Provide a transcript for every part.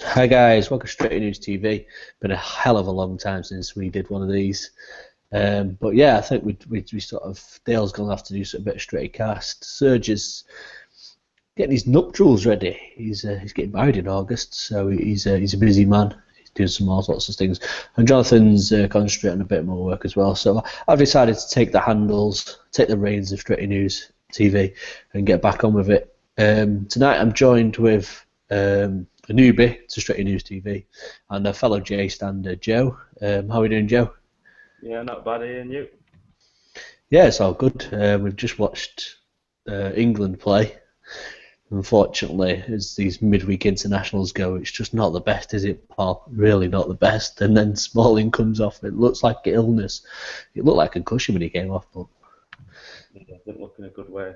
Hi guys, welcome to Stretty News TV. Been a hell of a long time since we did one of these, but yeah, I think we sort of Dale's gonna have to do a bit of Stretty cast. Serge is getting his nuptials ready. He's getting married in August, so he's a busy man. He's doing some all sorts of things, and Jonathan's concentrating on a bit more work as well. So I've decided to take the reins of Stretty News TV, and get back on with it. Tonight I'm joined with a newbie to Stretty News TV, and a fellow J stander, Joe. How are we doing, Joe? Yeah, not bad, Ian. You? Yeah, it's all good. We've just watched England play. Unfortunately, as these midweek internationals go, it's just not the best, is it, Paul? Really not the best. And then Smalling comes off. It looks like illness. It looked like a concussion when he came off, but Yeah, didn't look in a good way.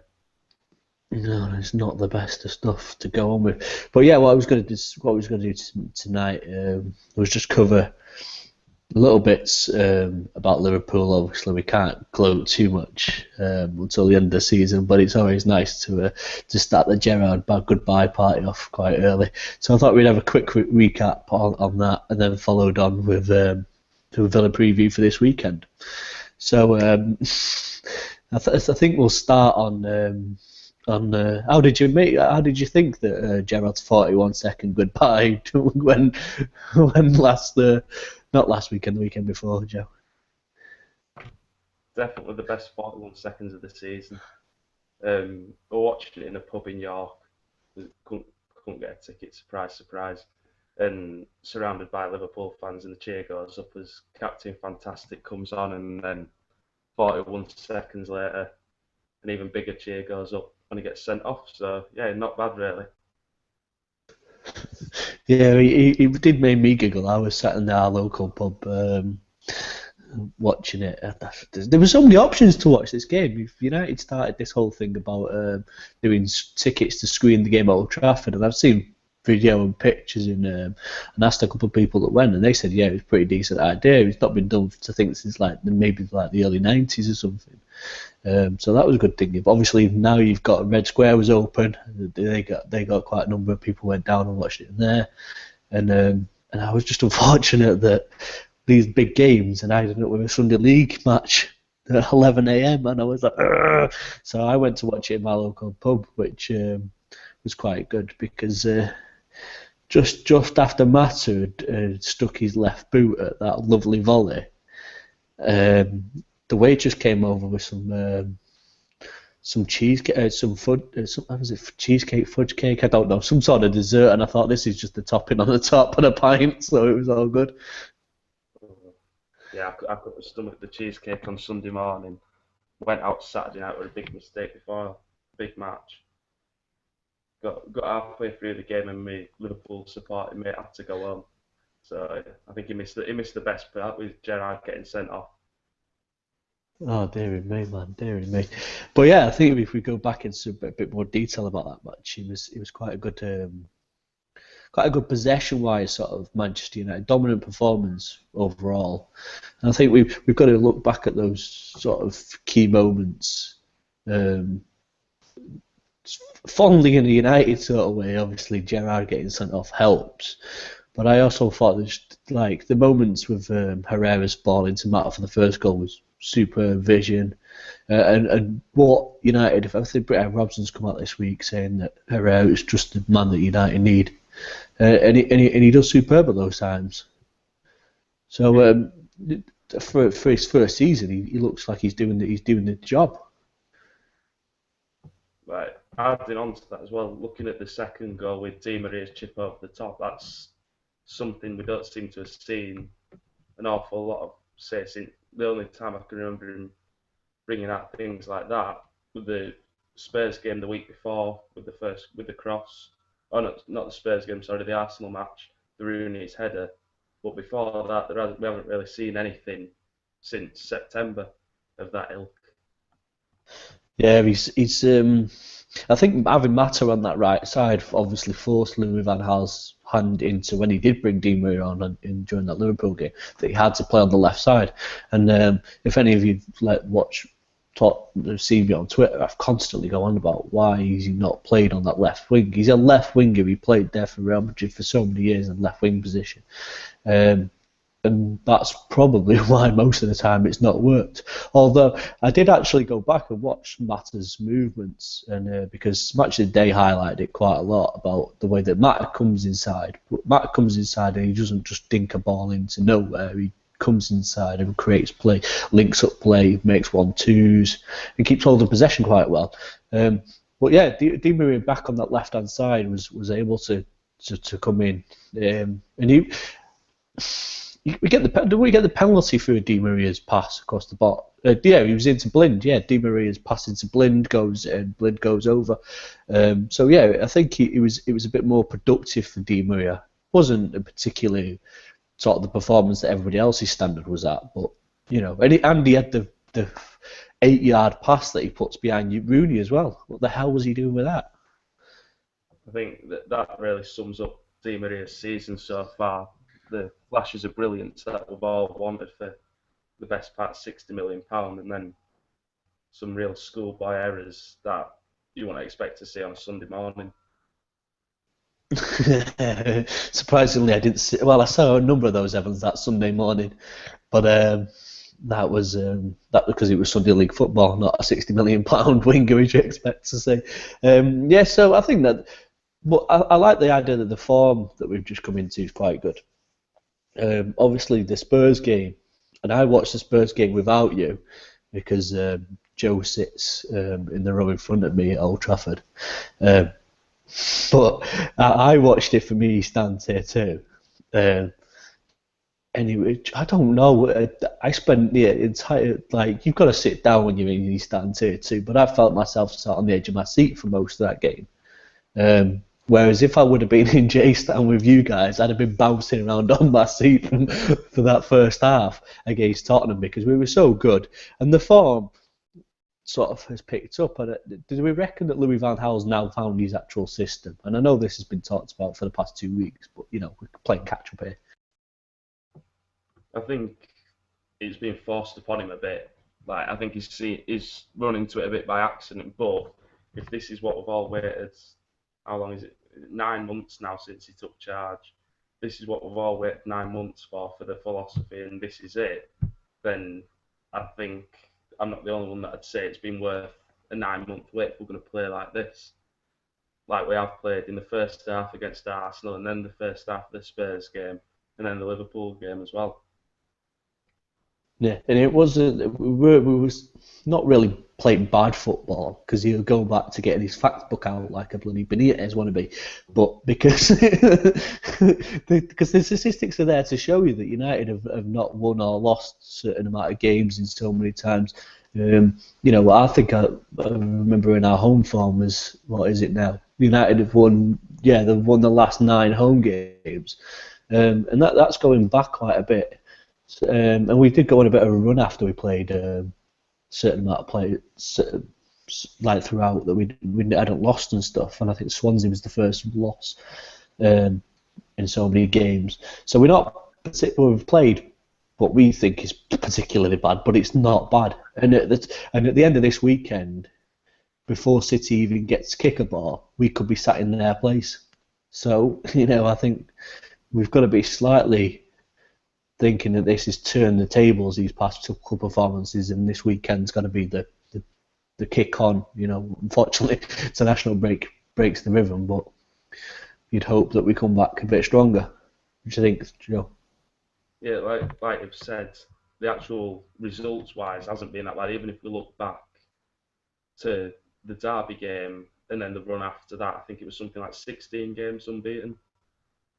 no, it's not the best of stuff to go on with. But yeah, what I was going to do tonight was just cover little bits about Liverpool. Obviously, we can't gloat too much until the end of the season, but it's always nice to start the Gerrard goodbye party off quite early. So I thought we'd have a quick recap on that, and then followed on with the Villa preview for this weekend. So I think we'll start on. How did you think that Gerrard's 41-second goodbye when not last weekend, the weekend before, Joe? Definitely the best 41 seconds of the season. I watched it in a pub in York. Couldn't get a ticket. Surprise, surprise. And surrounded by Liverpool fans, and the cheer goes up as Captain Fantastic comes on, and then 41 seconds later, an even bigger cheer goes up when he gets sent off. So yeah, not bad really. Yeah, he did make me giggle. I was sat in our local pub watching it. There were so many options to watch this game. If United started this whole thing about doing tickets to screen the game at Old Trafford, and I've seen video and pictures and asked a couple of people that went, and they said, yeah, it was a pretty decent idea. It's not been done to think since maybe the early 90s or something. So that was a good thing. But obviously now you've got Red Square was open. They got quite a number of people went down and watched it in there, and I was just unfortunate that these big games, and I ended up with a Sunday League match at 11 a.m. and I was like, "Ugh." So I went to watch it in my local pub, which was quite good because just after Mata had stuck his left boot at that lovely volley. The waitress came over with some cheesecake, was it cheesecake, fudge cake? I don't know, some sort of dessert, and I thought this is just the topping on the top and a pint, so it was all good. Yeah, I couldn't stomach the cheesecake on Sunday morning. Went out Saturday night with a big mistake before a big match. Got halfway through the game and my Liverpool supporting mate had to go home. So I think he missed the best part with Gerrard getting sent off. Oh, dearie me, man, dearie me. But yeah, I think if we go back into a bit more detail about that match, it was quite a good possession-wise sort of Manchester United dominant performance overall. And I think we've got to look back at those sort of key moments, fondly in a United sort of way. Obviously, Gerrard getting sent off helps, but I also thought there's like the moments with Herrera's ball into Mata for the first goal was super vision. And what United, if I think Brian Robson's come out this week saying that Herrera is just the man that United need, and he does superb at those times. So for his first season, he looks like he's doing the job. Right, adding on to that as well, looking at the second goal with Di Maria's chip over the top, that's something we don't seem to have seen an awful lot of, say, since the only time I can remember him bringing out things like that with the Spurs game the week before with the cross. Oh, not the Spurs game, sorry, the Arsenal match, the Rooney's header. But before that, we haven't really seen anything since September of that ilk. Yeah, he's I think having Mata on that right side obviously forced Louis van Gaal's hand into when he did bring Di Maria on during that Liverpool game that he had to play on the left side. And if any of you watch seen me on Twitter, I've constantly go on about why is he not played on that left wing. He's a left winger. He played there for Real Madrid for so many years in left wing position. And that's probably why most of the time it's not worked. Although I did actually go back and watch Mata's movements, and because Match of the Day highlighted it quite a lot about the way that Mata comes inside. Mata comes inside and he doesn't just dink a ball into nowhere. He comes inside and creates play, links up play, makes 1-2s, and keeps holding possession quite well. But yeah, Di Maria back on that left hand side was able to come in, and he. We get the penalty for Di Maria's pass across the bot? Yeah, he was into Blind. Yeah, Di Maria's pass into Blind goes over. So yeah, I think it was a bit more productive for Di Maria. Wasn't a particularly sort of the performance that everybody else's standard was at, but you know, and he had the 8-yard pass that he puts behind Rooney as well. What the hell was he doing with that? I think that really sums up Di Maria's season so far. The flashes of brilliance that we've all wanted for the best part of £60 million, and then some real schoolboy errors that you wouldn't expect to see on a Sunday morning. Surprisingly, I didn't see. Well, I saw a number of those Evans that Sunday morning, but that was because it was Sunday League football, not a £60 million winger, as you expect to see. Yeah, so I think that. But I like the idea that the form that we've just come into is quite good. Obviously, the Spurs game, and I watched the Spurs game without you because Joe sits in the row in front of me at Old Trafford. But I watched it for me, he stands here too. Anyway, I don't know. I spent the entire you've got to sit down when you're in these stands here too. But I felt myself sat on the edge of my seat for most of that game. Whereas if I would have been in J stand with you guys, I'd have been bouncing around on my seat for that first half against Tottenham because we were so good, and the form sort of has picked up. And do we reckon that Louis van Gaal's now found his actual system? And I know this has been talked about for the past 2 weeks, but you know we're playing catch up here. I think it's been forced upon him a bit. I think he's run into it a bit by accident. But if this is what we've all waited, how long is it? 9 months now since he took charge. This is what we've all waited 9 months for the philosophy, and this is it. Then I think I'm not the only one that'd say it's been worth a 9-month wait if we're going to play like this. Like we have played in the first half against Arsenal, and then the first half of the Spurs game, and then the Liverpool game as well. Yeah, and it wasn't. We was not really playing bad football because he'll go back to getting his fact book out like a bloody Benitez wannabe, but because because the statistics are there to show you that United have not won or lost a certain amount of games in so many times. You know, I think I remember in our home form was, what is it now? United have won, yeah, they've won the last 9 home games, and that's going back quite a bit. And we did go on a bit of a run after we played a certain amount of play, like throughout that we hadn't lost and stuff. And I think Swansea was the first loss in so many games. So we're not particularly, we've played what we think is particularly bad, but it's not bad. And at the end of this weekend, before City even gets to kick a ball, we could be sat in their place. So you know, I think we've got to be slightly thinking that this is turn the tables these past couple performances, and this weekend's got to be the kick on. You know, unfortunately, international break breaks the rhythm, but you'd hope that we come back a bit stronger. What do you think, Joe? Yeah, like you've said, the actual results-wise hasn't been that bad. Even if we look back to the Derby game and then the run after that, I think it was something like 16 games unbeaten.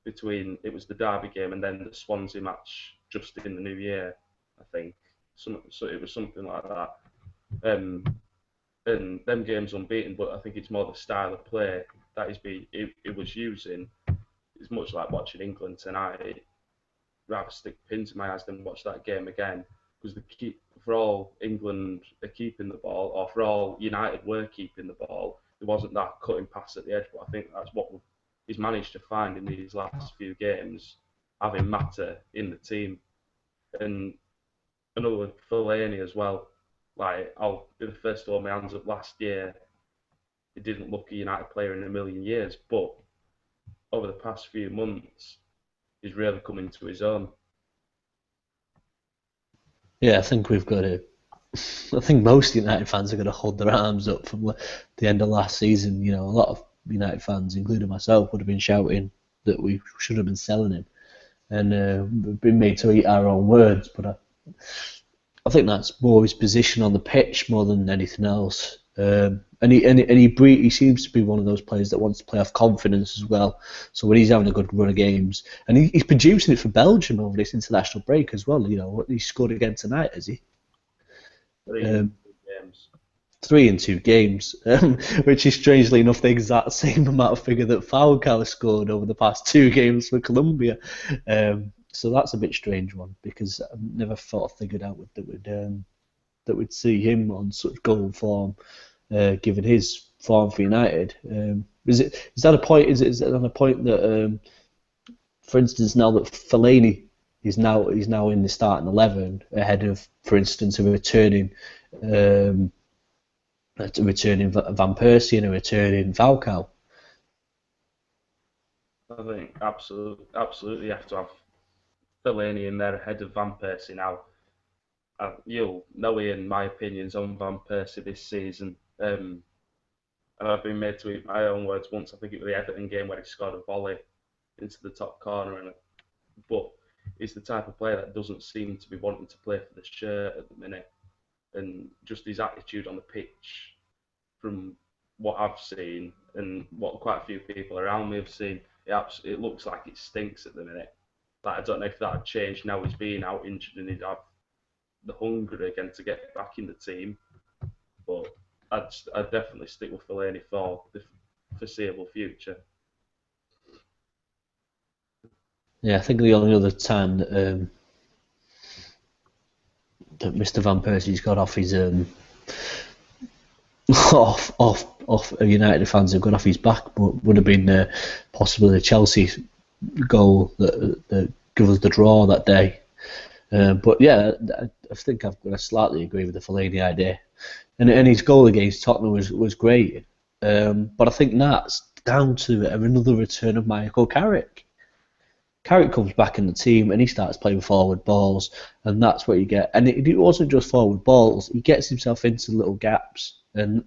It was the Derby game and then the Swansea match just in the new year, I think. So it was something like that. And them games unbeaten, but I think it's more the style of play that it was using. It's much like watching England tonight. I'd rather stick pins in my eyes than watch that game again, because for all England are keeping the ball, or for all United were keeping the ball, there wasn't that cutting pass at the edge. But I think that's what he's managed to find in these last few games, having Mata in the team. And another one, Fellaini as well. Like, I'll be the first to hold my hands up. Last year, he didn't look a United player in a million years, but over the past few months, he's really come into his own. Yeah, I think we've got to. I think most United fans are going to hold their arms up from the end of last season. You know, a lot of United fans, including myself, would have been shouting that we should have been selling him, and we've been made to eat our own words. But I think that's more his position on the pitch more than anything else. He seems to be one of those players that wants to play off confidence as well. So when he's having a good run of games, and he's producing it for Belgium over this international break as well. You know what he scored again tonight, has he? Three in Um, 2 games. 3 in 2 games, which is strangely enough the exact same amount of figure that Falcao scored over the past 2 games for Colombia. So that's a bit strange one because I never thought I figured out that we'd see him on such goal form, given his form for United. Is that a point? Is it on a point that, for instance, now that Fellaini is now in the starting 11 ahead of, for instance, um, a returning Van Persie and a returning Falcao. I think absolutely you have to have Fellaini in there ahead of Van Persie now. You'll know Ian, my opinions on Van Persie this season. And I've been made to eat my own words once. I think it was the Everton game where he scored a volley into the top corner, but he's the type of player that doesn't seem to be wanting to play for the shirt at the minute, and just his attitude on the pitch, from what I've seen and what quite a few people around me have seen, it looks like it stinks at the minute. Like, I don't know if that had changed now he's being out injured and he'd have the hunger again to get back in the team. But I'd definitely stick with Fellaini for the foreseeable future. Yeah, I think the only other time that Mr. Van Persie's got off his off United fans have got off his back, but would have been possibly the Chelsea goal that gave us the draw that day. But yeah, I think I'm going to slightly agree with the Fellaini idea. And his goal against Tottenham was great. But I think that's down to another return of Michael Carrick. Carrick comes back in the team and he starts playing forward balls, and that's what you get. And it wasn't just forward balls; he gets himself into little gaps. And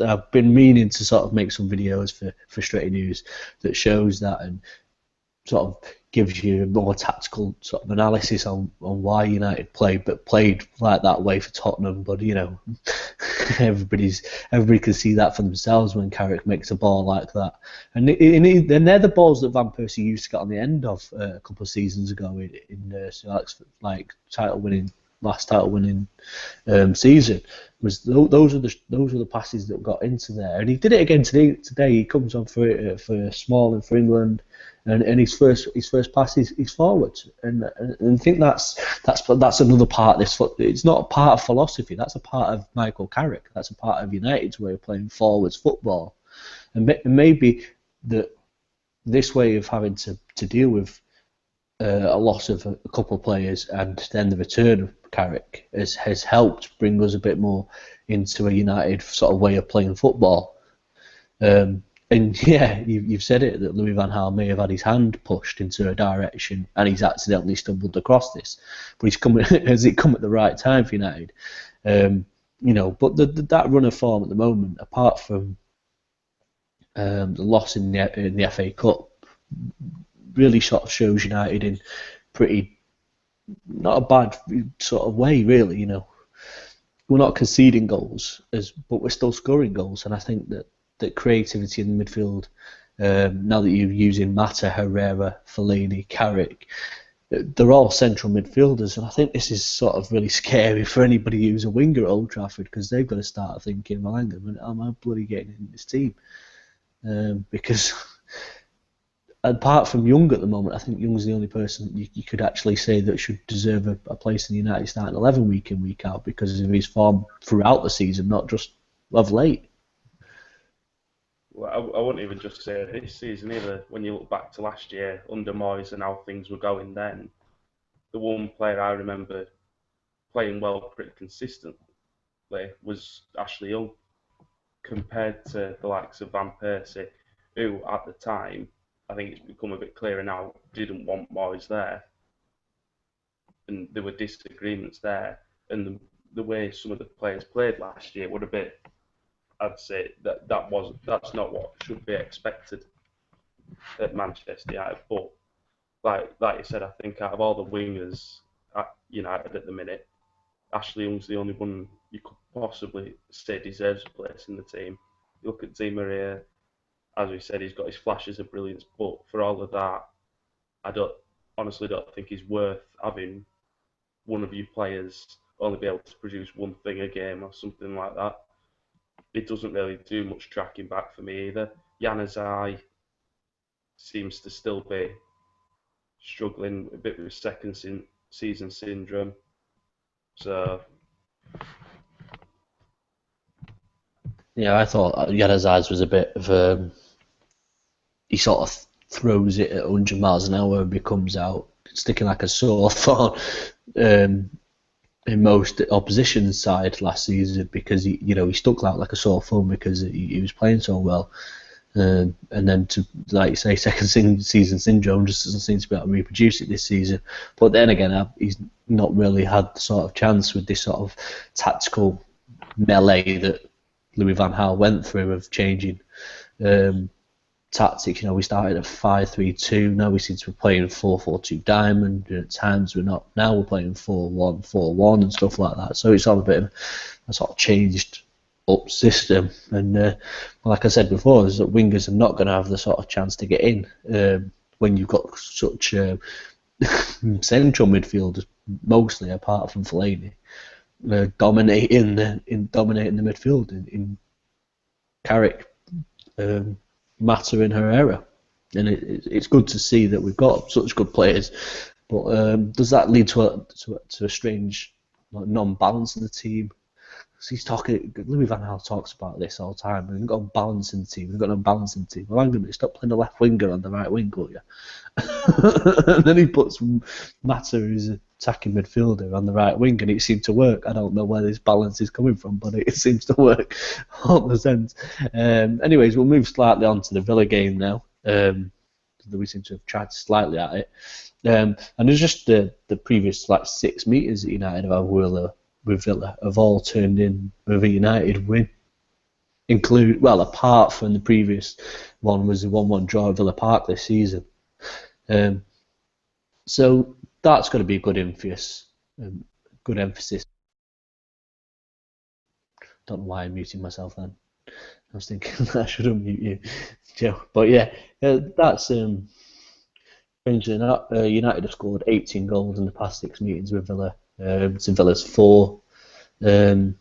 I've been meaning to sort of make some videos for Stretty News that shows that and sort of gives you more tactical sort of analysis on why United played like that way for Tottenham. But you know, everybody can see that for themselves when Carrick makes a ball like that. And they're the balls that Van Persie used to get on the end of a couple of seasons ago in Sir Alex, like last title winning season. Was those are the passes that got into there, and he did it again today. Today he comes on for Smalling for England, and his first pass is forward, and I think that's another part of this. It's not a part of philosophy. That's a part of Michael Carrick. That's a part of United's way of playing forwards football, and maybe that this way of having to deal with a loss of a couple of players and then the return of Carrick has helped bring us a bit more into a United sort of way of playing football. And yeah, you've said it that Louis van Gaal may have had his hand pushed into a direction and he's accidentally stumbled across this, but he's come has it come at the right time for United? You know, but that run of form at the moment, apart from the loss in the FA Cup, really sort of shows United in pretty not a bad sort of way, really. You know, we're not conceding goals, but we're still scoring goals, and I think that creativity in the midfield, now that you're using Mata, Herrera, Fellaini, Carrick, they're all central midfielders, and I think this is sort of really scary for anybody who's a winger at Old Trafford because they've got to start thinking, well, hang on, am I bloody getting in this team? Because apart from Young at the moment, I think Young's the only person you could actually say that should deserve a place in the United starting 11 week in, week out because of his form throughout the season, not just of late. Well, I wouldn't even just say this season either. When you look back to last year under Moyes and how things were going then, the one player I remember playing well pretty consistent was Ashley Young, compared to the likes of Van Persie, who at the time, I think it's become a bit clearer now, didn't want Moyes there, and there were disagreements there, and the way some of the players played last year would have been, I'd say that's not what should be expected at Manchester United. But like you said, I think out of all the wingers at United at the minute, Ashley Young's the only one you could possibly say deserves a place in the team. You look at Di Maria, as we said, he's got his flashes of brilliance, but for all of that, I honestly don't think he's worth having one of you players only be able to produce one thing a game or something like that. It doesn't really do much tracking back for me either. Januzaj seems to still be struggling a bit with second season syndrome. So Yeah, I thought Januzaj was a bit of he sort of throws it at 100 miles an hour and becomes out sticking like a sore thorn in most opposition side last season because he stuck out like a sore thumb because he was playing so well. And then to, like you say, second season syndrome just doesn't seem to be able to reproduce it this season. But then again, he's not really had the sort of chance with this sort of tactical melee that Louis van Gaal went through of changing tactics. We started at 5-3-2. Now we seem to be playing 4-4-2 diamond. And at times we're not. Now we're playing 4-1-4-1 and stuff like that. So it's all a bit of a sort of changed up system. And like I said before, is that wingers are not going to have the sort of chance to get in when you've got such central midfielders, mostly apart from Fellaini, dominating the midfield in Carrick. Mata in her era, and it's good to see that we've got such good players. But does that lead to a strange non-balance in the team? Louis van Gaal talks about this all the time. We've got balance in the team. We've got no balance in the team. Well, hang on a minute, stop playing the left winger on the right wing, will you? And then he puts Mata, who's attacking midfielder, on the right wing, and it seemed to work. I don't know where this balance is coming from, but it seems to work all the sense. Anyways, we'll move slightly on to the Villa game now. We seem to have tried slightly at it. And it's just the previous 6 meetings that United have with Villa have all turned in with a United win. Apart from the previous one was the 1-1 draw at Villa Park this season. So that's going to be a good emphasis. Don't know why I'm muting myself then. I was thinking I should unmute you, Joe. But yeah, that's strangely enough, United have scored 18 goals in the past 6 meetings with Villa. To Villa's 4. And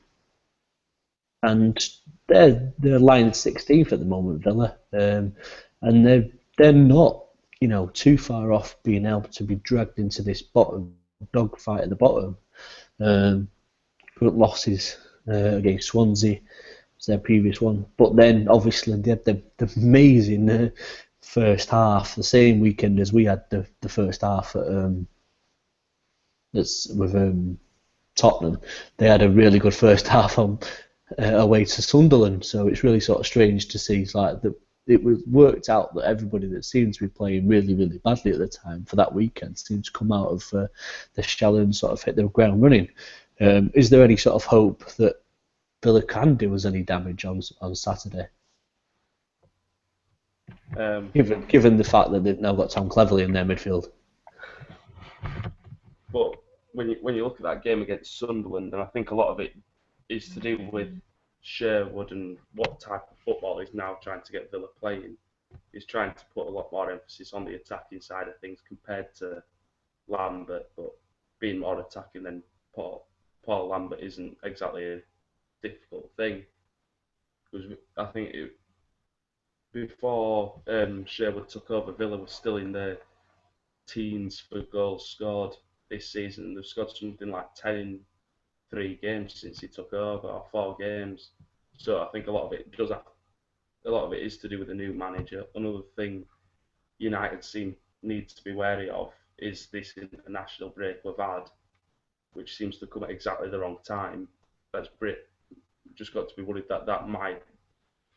they're lying 16th at the moment, Villa. And they're not, too far off being able to be dragged into this bottom dogfight at the bottom. Good losses against Swansea was their previous one, but then obviously they had the amazing first half, the same weekend as we had the first half at with Tottenham. They had a really good first half on away to Sunderland, so it's really sort of strange to see it was worked out that everybody that seemed to be playing really, really badly at the time for that weekend seemed to come out of the shell and sort of hit the ground running. Is there any sort of hope that Villa can do us any damage on Saturday? Given the fact that they've now got Tom Cleverley in their midfield. But when you look at that game against Sunderland, and I think a lot of it is to do with Sherwood and what type of football he's now trying to get Villa playing. He's trying to put a lot more emphasis on the attacking side of things compared to Lambert, but being more attacking than Paul Lambert isn't exactly a difficult thing. Because I think before Sherwood took over, Villa was still in the teens for goals scored this season. They've scored something like 10 in 3 games since he took over, or 4 games. So I think a lot of it is to do with the new manager. Another thing United needs to be wary of is this international break we've had, which seems to come at exactly the wrong time. As just got to be worried that that might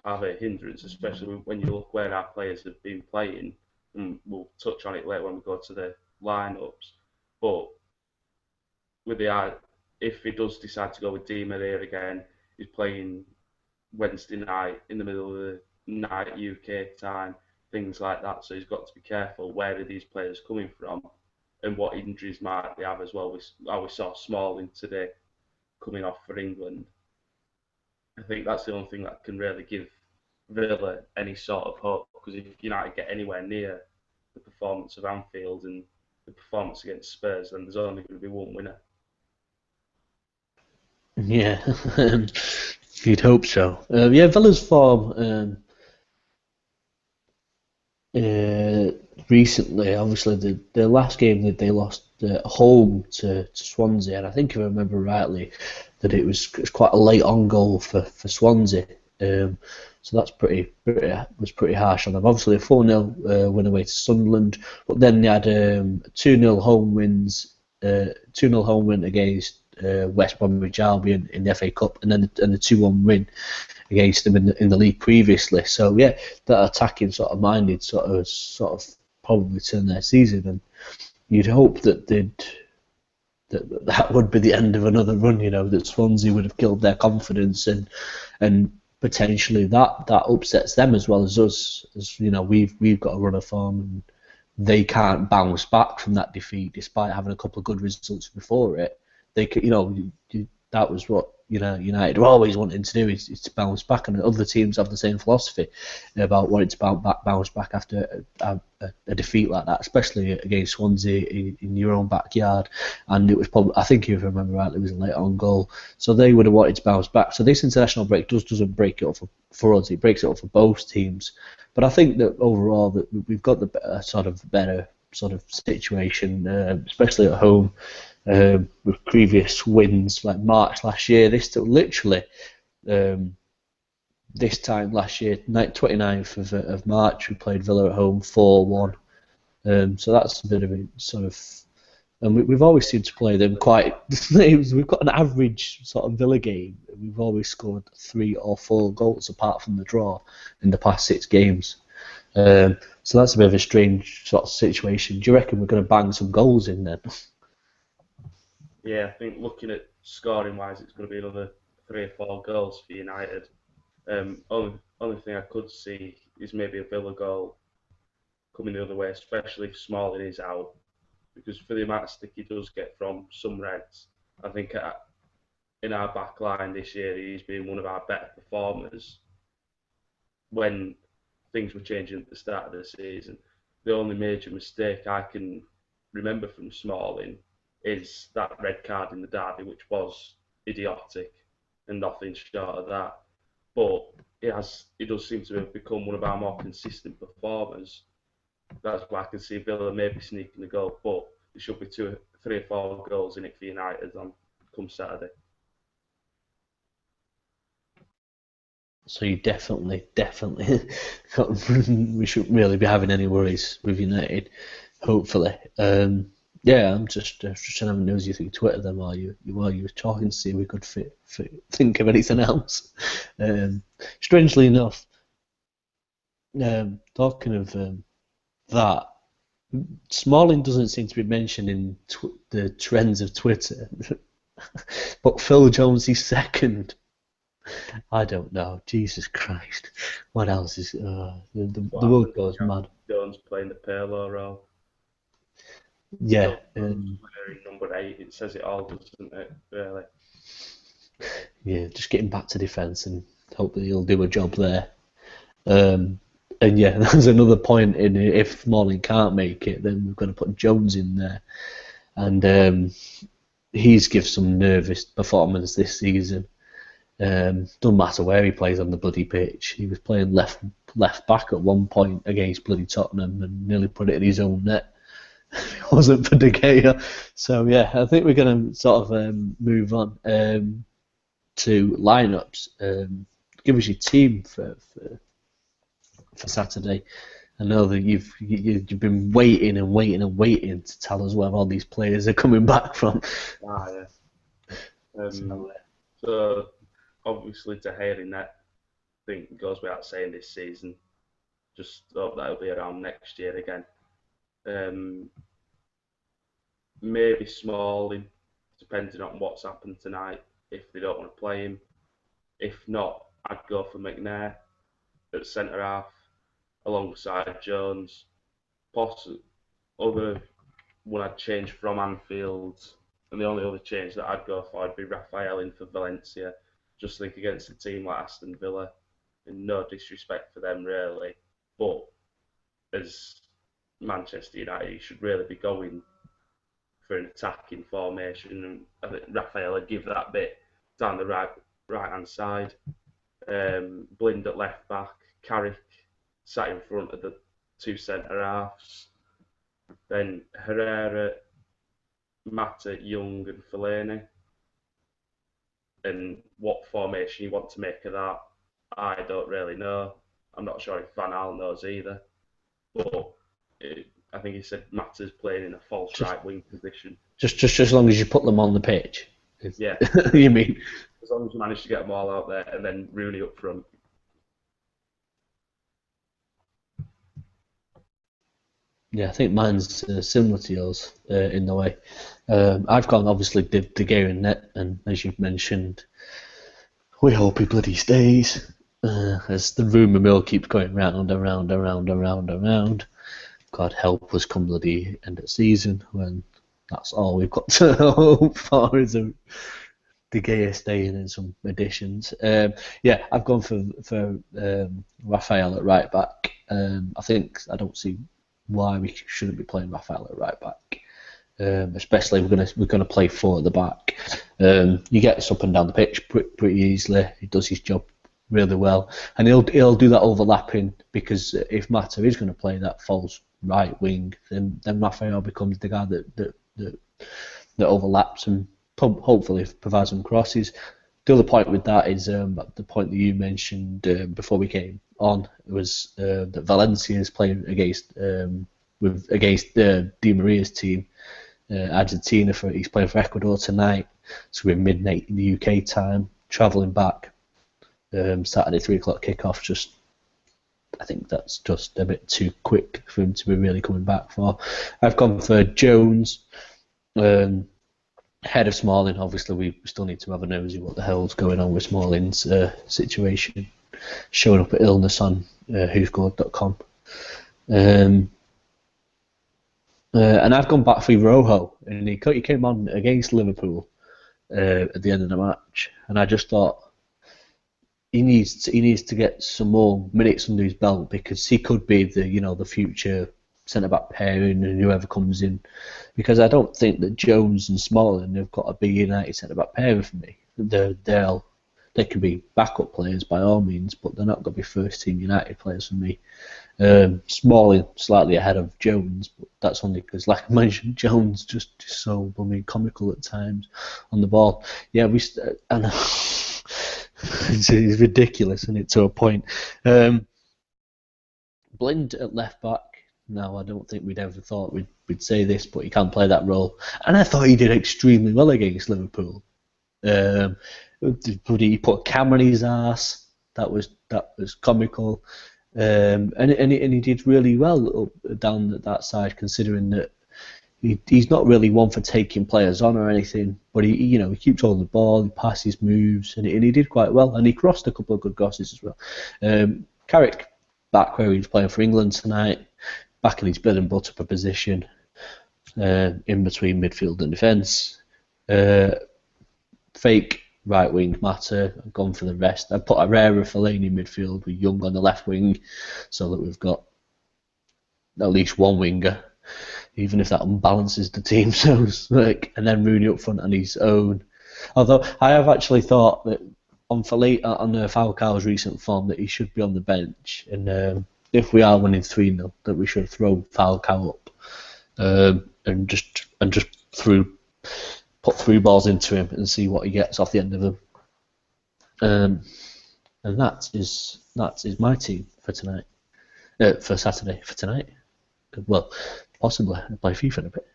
have a hindrance, especially when you look where our players have been playing. And we'll touch on it later when we go to the lineups. But with if he does decide to go with Di Maria again, he's playing Wednesday night in the middle of the night UK time, things like that. So he's got to be careful. Where are these players coming from, and what injuries might they have as well? We saw Smalling today coming off for England. I think that's the only thing that can really give Villa any sort of hope, because if United get anywhere near the performance of Anfield and the performance against Spurs, then there's only going to be one winner. Yeah, you'd hope so. Yeah, Villa's form recently, obviously, the last game that they lost at home to Swansea, and I think if I remember rightly, that it was quite a late on goal for Swansea. So that's was pretty harsh on them. Obviously, a 4-0 win away to Sunderland, but then they had 2-0 home wins, 2-0 home win against West Bromwich Albion in the FA Cup, and then the 2-1 win against them in the league previously. So yeah, that attacking sort of minded sort of probably turned their season, and you'd hope that that would be the end of another run. You know, that Swansea would have killed their confidence, and potentially that upsets them as well as us. As you know, we've got a run of form, and they can't bounce back from that defeat despite having a couple of good results before it. They could, that was what United are always wanting to do is to bounce back, and other teams have the same philosophy about wanting to bounce back after a defeat like that, especially against Swansea in your own backyard. And it was probably, I think if I remember right, it was a late on goal, so they would have wanted to bounce back. So this international break doesn't break it up for us; it breaks it up for both teams. But I think that overall that we've got the better sort of situation, especially at home. With previous wins like March last year, this time last year, 29th of March, we played Villa at home 4-1. So that's a bit of a sort of, and we've always seemed to play them quite. We've got an average sort of Villa game. We've always scored 3 or 4 goals apart from the draw in the past 6 games. So that's a bit of a strange sort of situation. Do you reckon we're going to bang some goals in then? Yeah, I think looking at scoring wise, it's going to be another 3 or 4 goals for United. Only thing I could see is maybe a Villa goal coming the other way, especially if Smalling is out, because for the amount of stick he does get from some Reds, I think in our back line this year he's been one of our better performers. When things were changing at the start of the season, the only major mistake I can remember from Smalling is that red card in the derby, which was idiotic and nothing short of that. But it does seem to have become one of our more consistent performers. That's why I can see Villa maybe sneaking a goal, but there should be 3 or 4 goals in it for United on come Saturday. So you definitely, we shouldn't really be having any worries with United, hopefully. Yeah, I'm just trying to have a nosy through Twitter then while you were talking to see if we could think of anything else. Strangely enough, talking of that, Smalling doesn't seem to be mentioned in the trends of Twitter, but Phil Jones is second. I don't know. Jesus Christ. What else is... the world goes mad. Jones playing the Pirlo role. Yeah. Number 8, it says it all, doesn't it, really? Yeah, just getting back to defence and hopefully he'll do a job there. And yeah, there's another point in it. If Smalling can't make it, then we've got to put Jones in there. And he's given some nervous performance this season. Doesn't matter where he plays on the bloody pitch. He was playing left back at one point against bloody Tottenham and nearly put it in his own net. It wasn't for De Gea. So yeah, I think we're going to sort of move on to lineups. Give us your team for Saturday. I know that you've been waiting to tell us where all these players are coming back from. Yeah. So obviously De Gea in that, I think it goes without saying this season. Just hope that'll be around next year again. Maybe Smalling, depending on what's happened tonight, if they don't want to play him. If not, I'd go for McNair at centre half alongside Jones. Other one I'd change from Anfield, and the only other change that I'd go for would be Raphael in for Valencia. Just think against a team like Aston Villa, and no disrespect for them really, but as Manchester United, he should really be going for an attacking formation, and I think Raphael would give that bit down the right hand side. Blind at left back, Carrick sat in front of the two centre halves. Then Herrera, Mata, Young, and Fellaini. And what formation you want to make of that, I don't really know. I'm not sure if Van Gaal knows either. But I think he said Mata's playing in a false right wing position. Just as long as you put them on the pitch. Yeah. You mean? As long as you manage to get them all out there, and then Rooney up front. Yeah, I think mine's similar to yours in the way. I've gone obviously De Gea in net, and as you've mentioned, we hope he bloody stays. As the rumour mill keeps going round and round and round and round and round. God help us come bloody end of season when that's all we've got to hope for is a De Gea staying and some additions. Yeah, I've gone for Raphael at right back. I don't see why we shouldn't be playing Raphael at right back. Especially we're gonna play four at the back. He gets up and down the pitch pretty easily. He does his job really well, and he'll do that overlapping, because if Mata is going to play that false right wing, then Raphael becomes the guy that overlaps and hopefully provides some crosses. The other point with that is the point that you mentioned before we came on was that Valencia is playing against Di Maria's team, Argentina. He's playing for Ecuador tonight, so we're midnight in the UK time, travelling back. Saturday 3:00 kickoff. I think that's just a bit too quick for him to be really coming back for. I've gone for Jones, head of Smalling. Obviously, we still need to have a nosy what the hell's going on with Smalling's situation. Showing up at illness on whoscored.com. And I've gone back for Rojo, and he came on against Liverpool at the end of the match, and I just thought, he needs to get some more minutes under his belt, because he could be the future centre back pairing and whoever comes in. Because I don't think that Jones and Smalling have got to be United centre back pairing for me. They can be backup players by all means, but they're not going to be first team United players for me. Smalling slightly ahead of Jones, but that's only because, like I mentioned, Jones just so comical at times on the ball. Yeah, and. It's ridiculous, isn't it, to a point. Blind at left back. No, I don't think we'd ever thought we'd say this, but he can play that role, and I thought he did extremely well against Liverpool. He put a camera in his ass. That was comical, and he did really well down that side, considering that he's not really one for taking players on or anything, but he keeps holding the ball, he passes, moves, and he did quite well, and he crossed a couple of good crosses as well. Carrick back where he's playing for England tonight, back in his bread and butter position, in between midfield and defence. Fake right wing Mata. I've gone for the rest. I put Herrera, Fellaini in midfield with Young on the left wing, so that we've got at least one winger, even if that unbalances the team. So and then Rooney up front on his own. Although I have actually thought that on Falcao's recent form that he should be on the bench, and if we are winning 3-0, that we should throw Falcao up and just put 3 balls into him and see what he gets off the end of them. And that is my team for tonight. For Saturday. For tonight. Well, possibly. I'll play FIFA in a bit.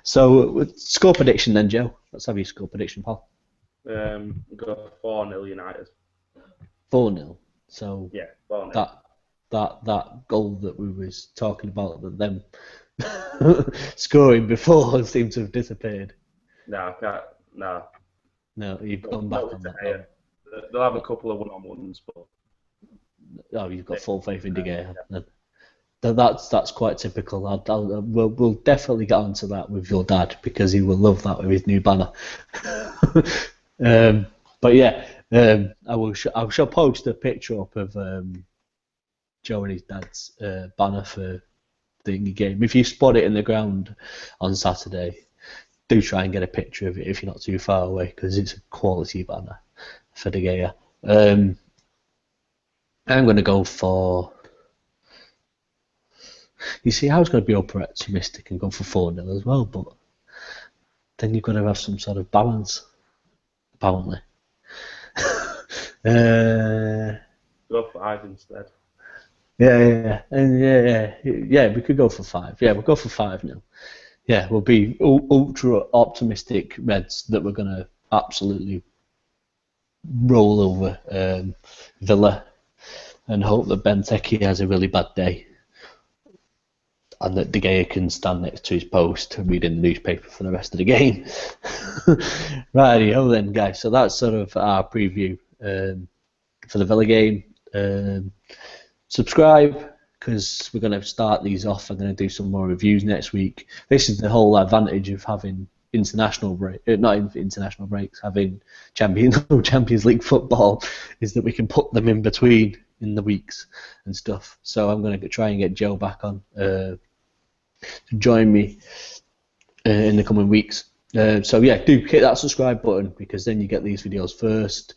So, score prediction then, Joe. Let's have your score prediction, pal. Go 4-0 United. 4-0. So Yeah, 4-0. that goal that we was talking about, that them scoring before seemed to have disappeared. No, I can't. No. No, you've gone back on that. Yeah. They'll have a couple of one-on-ones, but Oh, you've got full faith in De Gea. That's quite typical. We'll definitely get onto that with your dad, because he will love that with his new banner. But yeah, I shall post a picture up of Joe and his dad's banner for the game. If you spot it in the ground on Saturday, do try and get a picture of it if you're not too far away, because it's a quality banner for De Gea. I'm going to go for... You see, I was going to be optimistic and go for 4-0 as well, but then you've got to have some sort of balance, apparently. go 5 instead. Yeah, we could go for 5. Yeah, we'll go for 5-0. Yeah, we'll be ultra optimistic Reds that we're going to absolutely roll over Villa, and hope that Benteke has a really bad day, and that De Gea can stand next to his post reading the newspaper for the rest of the game. Rightio then, guys. So that's sort of our preview for the Villa game. Subscribe, because we're going to start these off. I'm going to do some more reviews next week. This is the whole advantage of having international break, not international breaks, having Champions League football, is that we can put them in between in the weeks and stuff. So I'm going to try and get Joe back on to join me in the coming weeks. So yeah, do hit that subscribe button, because then you get these videos first.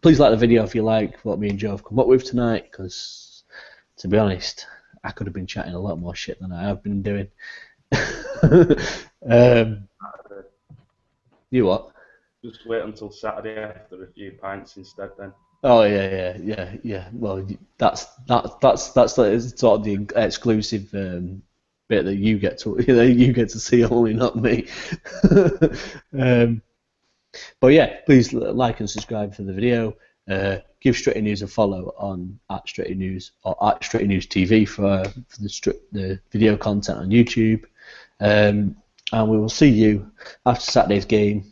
Please like the video if you like what me and Joe have come up with tonight, because to be honest, I could have been chatting a lot more shit than I have been doing. You what? Just wait until Saturday after a few pints instead then. Oh yeah. Well, that's sort of the exclusive bit that you get to see, only not me. But yeah, please like and subscribe for the video. Give Stretty News a follow on @StrettyNews or @StrettyNewsTV for the video content on YouTube. And we will see you after Saturday's game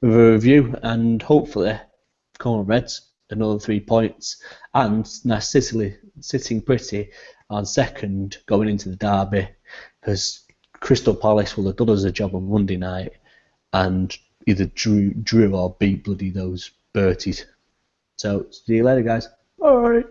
with a review, and hopefully, come on Reds, another 3 points, and now sitting pretty on second going into the derby, because Crystal Palace will have done us a job on Monday night and either drew or beat bloody those Berties. So see you later, guys. Bye.